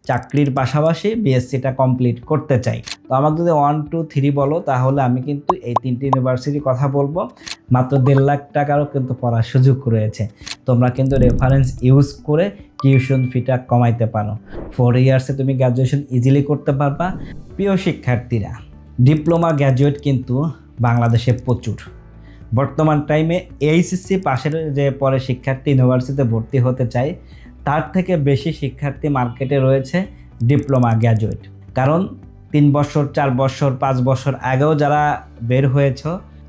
চাকরির পাশাপাশি বিএসসিটা কমপ্লিট করতে চাই। তো আমাকে যদি 1 2 3 বলো তাহলে আমি কিন্তু এই 3টি ইউনিভার্সিটির কথা বলবো। মাত্র 1.5 লাখ টাকারও কিন্তু পড়ার সুযোগ রয়েছে। তোমরা কিন্তু রেফারেন্স ইউজ করে টিউশন ফিটা কমাইতে পারো। 4 ইয়ার্সে তুমি গ্র্যাজুয়েশন ইজিলি করতে পারবা। প্রিয় শিক্ষার্থীরা, ডিপ্লোমা গ্র্যাজুয়েট কিন্তু বাংলাদেশে প্রচুর। বর্তমান টাইমে এইচএসসি পাশের যে পরে শিক্ষার্থী ইউনিভার্সিটিতে ভর্তি হতে চায়, তার থেকে বেশি শিক্ষার্থী মার্কেটে রয়েছে ডিপ্লোমা গ্র্যাজুয়েট। কারণ 3 বছর 4 বছর 5 বছর আগেও যারা বের হয়েছ,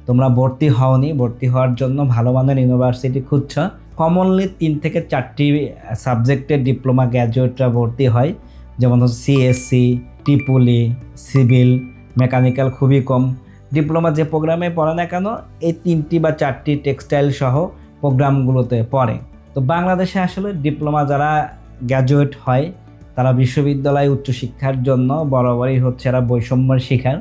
তোমরা ভর্তি হওনি, ভর্তি হওয়ার জন্য ভালো মানের ইউনিভার্সিটি খুঁজছ। কমনলি 3 থেকে 4টি সাবজেক্টের ডিপ্লোমা গ্র্যাজুয়েটরা ভর্তি হয়, যেমন হচ্ছে সিএসসি, টিপুলি, সিভিল, মেকানিক্যাল খুবই কম। ডিপ্লোমা যে প্রোগ্রামে পড়ে না কেন, এই 3টি বা 4টি টেক্সটাইল সহ প্রোগ্রামগুলোতে পড়ে। তো বাংলাদেশে আসলে ডিপ্লোমা যারা গ্র্যাজুয়েট হয়, তারা বিশ্ববিদ্যালয় উচ্চশিক্ষার জন্য বরাবরই হচ্ছে এরা বৈষম্যের শিকার।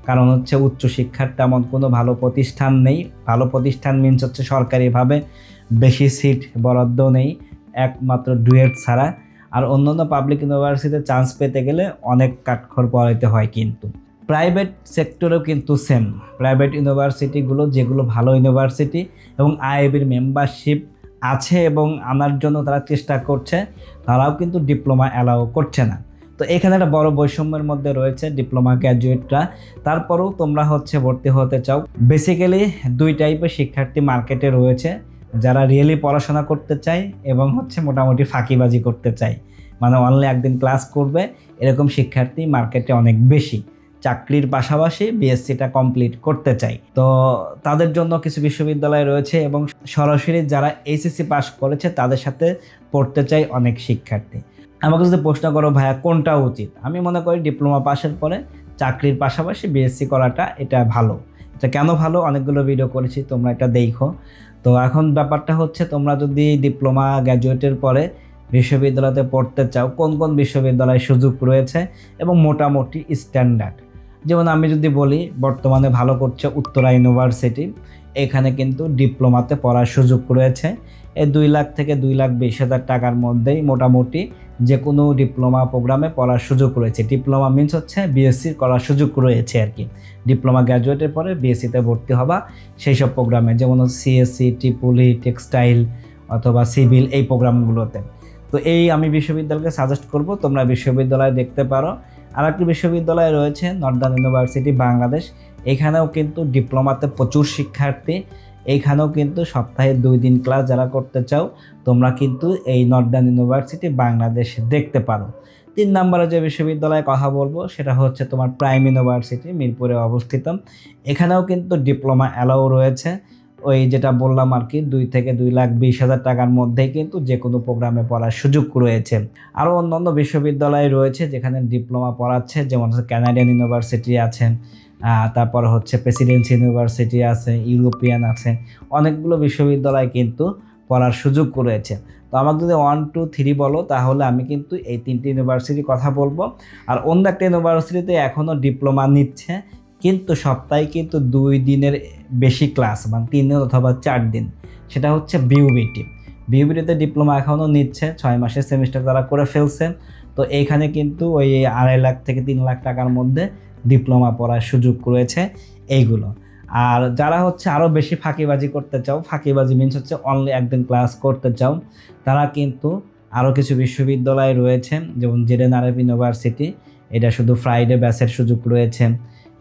কারণ হচ্ছে উচ্চশিক্ষার তেমন কোনো ভালো প্রতিষ্ঠান নেই। ভালো প্রতিষ্ঠান মিনস হচ্ছে সরকারিভাবে বেশি সিট বরাদ্দ নেই, একমাত্র ডুয়েট ছাড়া। আর অন্যান্য পাবলিক ইউনিভার্সিটিতে চান্স পেতে গেলে অনেক কাঠখড় পোড়াইতে হয়। কিন্তু প্রাইভেট সেক্টরেও কিন্তু সেম। প্রাইভেট ইউনিভার্সিটিগুলো যেগুলো ভালো ইউনিভার্সিটি এবং আইআইবির মেম্বারশিপ আছে এবং আনার জন্য তারা চেষ্টা করছে, তারাও কিন্তু ডিপ্লোমা অ্যালাউ করছে না। তো এখানে একটা বড় বৈষম্যের মধ্যে রয়েছে ডিপ্লোমা গ্র্যাজুয়েটরা। তারপরেও তোমরা হচ্ছে ভর্তি হতে চাও। বেসিক্যালি 2 টাইপের শিক্ষার্থী মার্কেটে রয়েছে, যারা রিয়েলি পড়াশোনা করতে চায় এবং হচ্ছে মোটামুটি ফাঁকিবাজি করতে চায়, মানে অনলি একদিন ক্লাস করবে, এরকম শিক্ষার্থী মার্কেটে অনেক বেশি। চাকরির পাশাপাশি বিএসসিটা কমপ্লিট করতে চাই। তো তাদের জন্য কিছু বিশ্ববিদ্যালয় রয়েছে এবং সরাসরি যারা এইচএসসি পাস করেছে তাদের সাথে পড়তে চাই অনেক শিক্ষার্থী। আমাকে যদি প্রশ্ন করো ভাইয়া কোনটা উচিত, আমি মনে করি ডিপ্লোমা পাশের পরে চাকরির পাশাপাশি বিএসসি করাটা এটা ভালো। এটা কেন ভালো, অনেকগুলো ভিডিও করেছি, তোমরা এটা দেখো। তো এখন ব্যাপারটা হচ্ছে, তোমরা যদি ডিপ্লোমা গ্র্যাজুয়েটের পরে বিশ্ববিদ্যালয়তে পড়তে চাও, কোন কোন বিশ্ববিদ্যালয়ে সুযোগ রয়েছে এবং মোটামুটি স্ট্যান্ডার্ড। যেমন আমি যদি বলি, বর্তমানে ভালো করছে উত্তরা ইউনিভার্সিটি, এখানে কিন্তু ডিপ্লোমাতে পড়ার সুযোগ রয়েছে। এই 2 লাখ থেকে 2,20,000 টাকার মধ্যেই মোটামুটি যে কোনো ডিপ্লোমা প্রোগ্রামে পড়ার সুযোগ রয়েছে। ডিপ্লোমা মিনস হচ্ছে বিএসসি করার সুযোগ রয়েছে আর কি। ডিপ্লোমা গ্র্যাজুয়েটের পরে বিএসসিতে ভর্তি হবা সেই সব প্রোগ্রামে, যেমন সিএসসি, টিপুলি, টেক্সটাইল অথবা সিভিল, এই প্রোগ্রামগুলোতে। তো এই আমি বিশ্ববিদ্যালয়কে সাজেস্ট করব, তোমরা বিশ্ববিদ্যালয় দেখতে পারো। আর একটি বিশ্ববিদ্যালয় রয়েছে নর্দার্ন ইউনিভার্সিটি বাংলাদেশ, এখানেও কিন্তু ডিপ্লোমাতে প্রচুর শিক্ষার্থী। এইখানেও কিন্তু সপ্তাহে 2 দিন ক্লাস যারা করতে চাও, তোমরা কিন্তু এই নর্দার্ন ইউনিভার্সিটি বাংলাদেশ দেখতে পারো। 3 নম্বরে যে বিশ্ববিদ্যালয়ে কথা বলবো সেটা হচ্ছে তোমার প্রাইম ইউনিভার্সিটি, মিরপুরে অবস্থিত। এখানেও কিন্তু ডিপ্লোমা অ্যালাউ রয়েছে। ওই যেটা বললাম আর কি, 2 থেকে 2,20,000 টাকার মধ্যেই কিন্তু যে কোনো প্রোগ্রামে পড়ার সুযোগ রয়েছে। আরও অন্যান্য বিশ্ববিদ্যালয় রয়েছে যেখানে ডিপ্লোমা পড়াচ্ছে, যেমন হচ্ছে কানাডিয়ান ইউনিভার্সিটি আছে, তারপর হচ্ছে প্রেসিডেন্সি ইউনিভার্সিটি আছে, ইউরোপিয়ান আছে, অনেকগুলো বিশ্ববিদ্যালয় কিন্তু পড়ার সুযোগ রয়েছে। তো আমাকে যদি 1 2 3 বলো তাহলে আমি কিন্তু এই 3টি ইউনিভার্সিটির কথা বলবো। আর অন্য একটা ইউনিভার্সিটিতে এখনও ডিপ্লোমা নিচ্ছে, কিন্তু সপ্তাহে কিন্তু 2 দিনের বেশি ক্লাস, মানে 3 দিন অথবা 4 দিন, সেটা হচ্ছে বিউবিটি। বিউবিটিতে ডিপ্লোমা এখনও নিচ্ছে, 6 মাসের সেমিস্টার তারা করে ফেলছে। তো এইখানে কিন্তু ওই 2.5 লাখ থেকে 3 লাখ টাকার মধ্যে ডিপ্লোমা পড়ার সুযোগ রয়েছে এইগুলো। আর যারা হচ্ছে আরও বেশি ফাঁকিবাজি করতে চাও, ফাঁকিবাজি মিনস হচ্ছে অনলি একদিন ক্লাস করতে চাও, তারা কিন্তু আরও কিছু বিশ্ববিদ্যালয় রয়েছে, যেমন জেডএনআরএফ ইউনিভার্সিটি, এটা শুধু ফ্রাইডে ব্যাচের সুযোগ রয়েছে।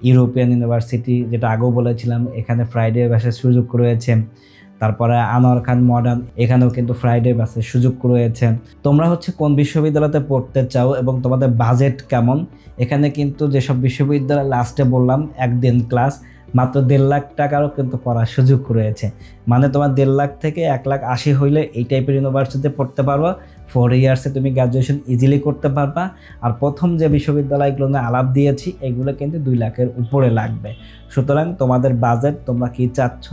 ইউরোপিয়ান ইউনিভার্সিটি, যেটা আগেও বলেছিলাম, এখানে ফ্রাইডে ব্যাচের সুযোগ রয়েছে। তারপরে আনোয়ার খান মডার্ন, এখানেও কিন্তু ফ্রাইডে ব্যাচের সুযোগ রয়েছে। তোমরা হচ্ছে কোন বিশ্ববিদ্যালয়তে পড়তে চাও এবং তোমাদের বাজেট কেমন, এখানে কিন্তু যেসব বিশ্ববিদ্যালয় লাস্টে বললাম একদিন ক্লাস, মাত্র 1.5 লাখ টাকারও কিন্তু পড়ার সুযোগ রয়েছে। মানে তোমার 1.5 লাখ থেকে 1,80,000 হইলে এই টাইপের ইউনিভার্সিটিতে পড়তে পারবা। 4 ইয়ার্সে তুমি গ্র্যাজুয়েশন ইজিলি করতে পারবা। আর প্রথম যে বিশ্ববিদ্যালয়গুলো নিয়ে আলাপ দিয়েছি, এগুলো কিন্তু 2 লাখের উপরে লাগবে। সুতরাং তোমাদের বাজেট, তোমরা কি চাচ্ছ,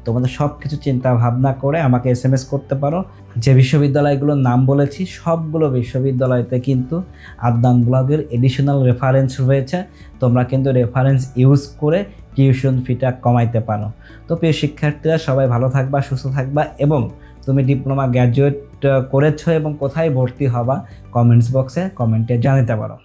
তোমাদের সব কিছু চিন্তা ভাবনা করে আমাকে SMS করতে পারো। যে বিশ্ববিদ্যালয়গুলোর নাম বলেছি সবগুলো বিশ্ববিদ্যালয়তে কিন্তু আদনান ব্লগের এডিশনাল রেফারেন্স রয়েছে, তোমরা কিন্তু রেফারেন্স ইউজ করে টিউশন ফিটা কমাইতে পারো। তো প্রিয় শিক্ষার্থীরা, সবাই ভালো থাকবা, সুস্থ থাকবা এবং তুমি ডিপ্লোমা গ্র্যাজুয়েট করেছো এবং কোথায় ভর্তি হবা কমেন্টস বক্সে কমেন্টে জানাতে পারো।